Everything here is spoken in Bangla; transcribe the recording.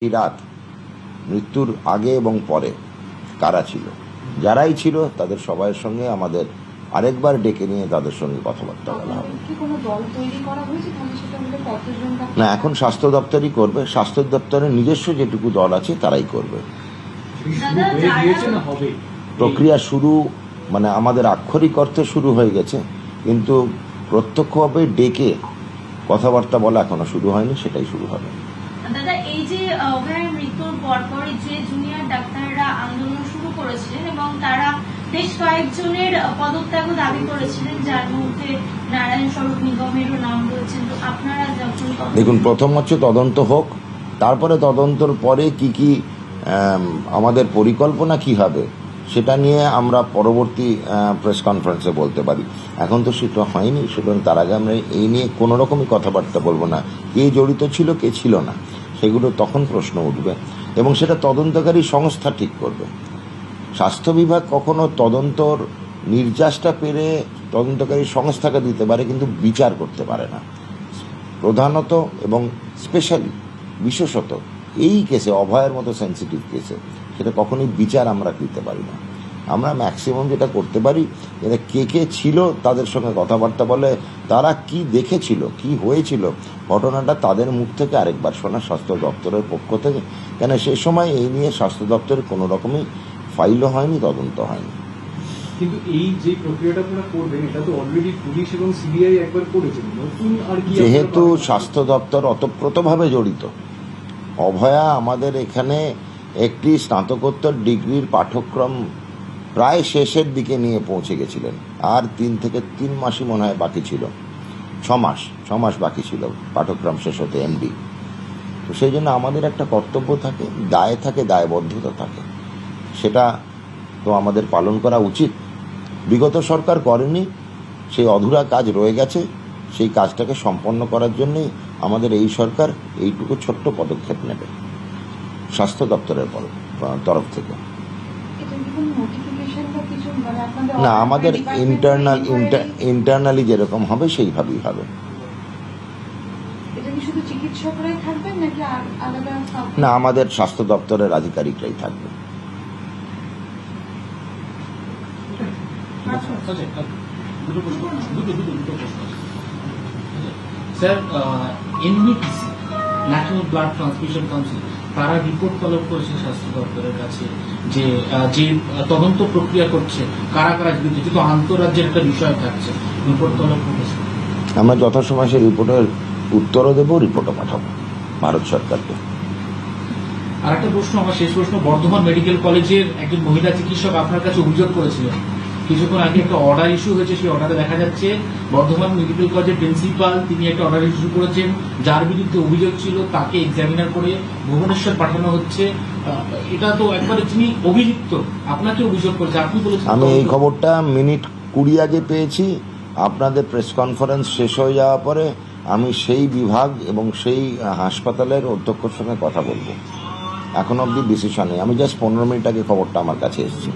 এই রাত মৃত্যুর আগে এবং পরে কারা ছিল, যারাই ছিল তাদের সবাইয়ের সঙ্গে আমাদের আরেকবার ডেকে নিয়ে তাদের সঙ্গে কথাবার্তা বলা হবে। না, এখন স্বাস্থ্য দপ্তরই করবে। স্বাস্থ্য দপ্তরের নিজস্ব যেটুকু দল আছে তারাই করবে। প্রক্রিয়া শুরু, মানে আমাদের আক্ষরিক অর্থে শুরু হয়ে গেছে, কিন্তু প্রত্যক্ষভাবে ডেকে কথাবার্তা বলা এখনো শুরু হয়নি, সেটাই শুরু হবে। দাদা, এই যে অভয়ের মৃত্যুর পরপর যে জুনিয়র ডাক্তাররা আন্দোলন শুরু করেছিলেন এবং তারা বেশ কয়েকজনের পদত্যাগও দাবি করেছিলেন, যার মধ্যে নারায়ণ স্বরূপ নিগমেরও নাম রয়েছেন, তো আপনারা যখন দেখুন, প্রথম হচ্ছে তদন্ত হোক, তারপরে তদন্তর পরে কি কি আমাদের পরিকল্পনা কি হবে সেটা নিয়ে আমরা পরবর্তী প্রেস কনফারেন্সে বলতে পারি। এখন তো সেটা হয়নি, সুতরাং তার আগে আমরা এই নিয়ে কোনো রকমই কথাবার্তা বলবো না। কে জড়িত ছিল, কে ছিল না, সেগুলো তখন প্রশ্ন উঠবে এবং সেটা তদন্তকারী সংস্থা ঠিক করবে। স্বাস্থ্য বিভাগ কখনো তদন্তর নির্যাসটা পেরে তদন্তকারী সংস্থাকে দিতে পারে, কিন্তু বিচার করতে পারে না। প্রধানত এবং স্পেশালি বিশেষত এই কেসে, অভয়ের মতো সেন্সিটিভ কেসে, সেটা কখনোই বিচার আমরা দিতে পারি না। আমরা ম্যাক্সিমাম যেটা করতে পারি, যেটা কে কে ছিল তাদের সঙ্গে কথাবার্তা বলে, তারা কি দেখেছিল, কি হয়েছিল, ঘটনাটা তাদের মুখ থেকে আরেকবার শোনা স্বাস্থ্য দপ্তরের পক্ষ থেকে। কেন সেই সময় এই নিয়ে স্বাস্থ্য দপ্তরের কোনো রকমই ফাইলও হয়নি, তদন্ত হয়নি। কিন্তু এই যে প্রক্রিয়াটা আপনারা করবেন, এটা তো অলরেডি পুলিশ এবং সিবিআই একবার করেছেন, নতুন আর কি? যেহেতু স্বাস্থ্য দপ্তর অতপ্রতভাবে জড়িত, অভয়া আমাদের এখানে একটি স্নাতকোত্তর ডিগ্রির পাঠ্যক্রম প্রায় শেষের দিকে নিয়ে পৌঁছে গেছিলেন। আর 3 থেকে 3 মাসই মনে হয় বাকি ছিল, 6 মাস বাকি ছিল পাঠ্যক্রম শেষ হতে, এমডি। তো সেই জন্য আমাদের একটা কর্তব্য থাকে, দায় থাকে, দায়বদ্ধতা থাকে, সেটা তো আমাদের পালন করা উচিত। বিগত সরকার করেনি, সেই অধুরা কাজ রয়ে গেছে, সেই কাজটাকে সম্পন্ন করার জন্যই আমাদের এই সরকার এইটুকু ছোট্ট পদক্ষেপ নেবে স্বাস্থ্য দপ্তরের তরফ থেকে। না, আমাদের ইন্টারনালি যেরকম হবে সেইভাবেই হবে। না, আমাদের স্বাস্থ্য দপ্তরের আধিকারিকরাই থাকবে। Sir, NBTC, national blood transfusion council, তারা রিপোর্ট তলব করেছে স্বাস্থ্য দপ্তরের কাছে যে তদন্ত প্রক্রিয়া করছে কারা কারা বিরুদ্ধে, কিন্তু আন্তঃরাজ্যের একটা বিষয় থাকছে, রিপোর্ট তলব করেছে। আমরা যথাসময় সেই রিপোর্টের উত্তরও দেবো, রিপোর্টও পাঠাবো ভারত সরকারকে। আর একটা প্রশ্ন, আমার শেষ প্রশ্ন, বর্ধমান মেডিকেল কলেজের একজন মহিলা চিকিৎসক আপনার কাছে অভিযোগ করেছিলেন, কিছুক্ষণ আগে একটা অর্ডার ইস্যু হয়েছে, সেই অর্ডারে দেখা যাচ্ছে বর্ধমান মেডিকেল কলেজের প্রিন্সিপাল তিনি একটা অর্ডার ইস্যু করেছেন, যার বিরুদ্ধে অভিযোগ ছিল তাকে এক্সামিনার করে ভুবনেশ্বর পাঠানো হচ্ছে। এটা তো একবারে যিনি অভিযুক্ত আপনাকে অভিযোগ করেছে, আপনি বলেছেন। আমি এই খবরটা মিনিট 20 আগে পেয়েছি। আপনাদের প্রেস কনফারেন্স শেষ হয়ে যাওয়ার পরে আমি সেই বিভাগ এবং সেই হাসপাতালের অধ্যক্ষের সঙ্গে কথা বলবো। এখন অবধি ডিসিশন নেই, আমি জাস্ট 15 মিনিট আগে খবরটা আমার কাছে এসেছি।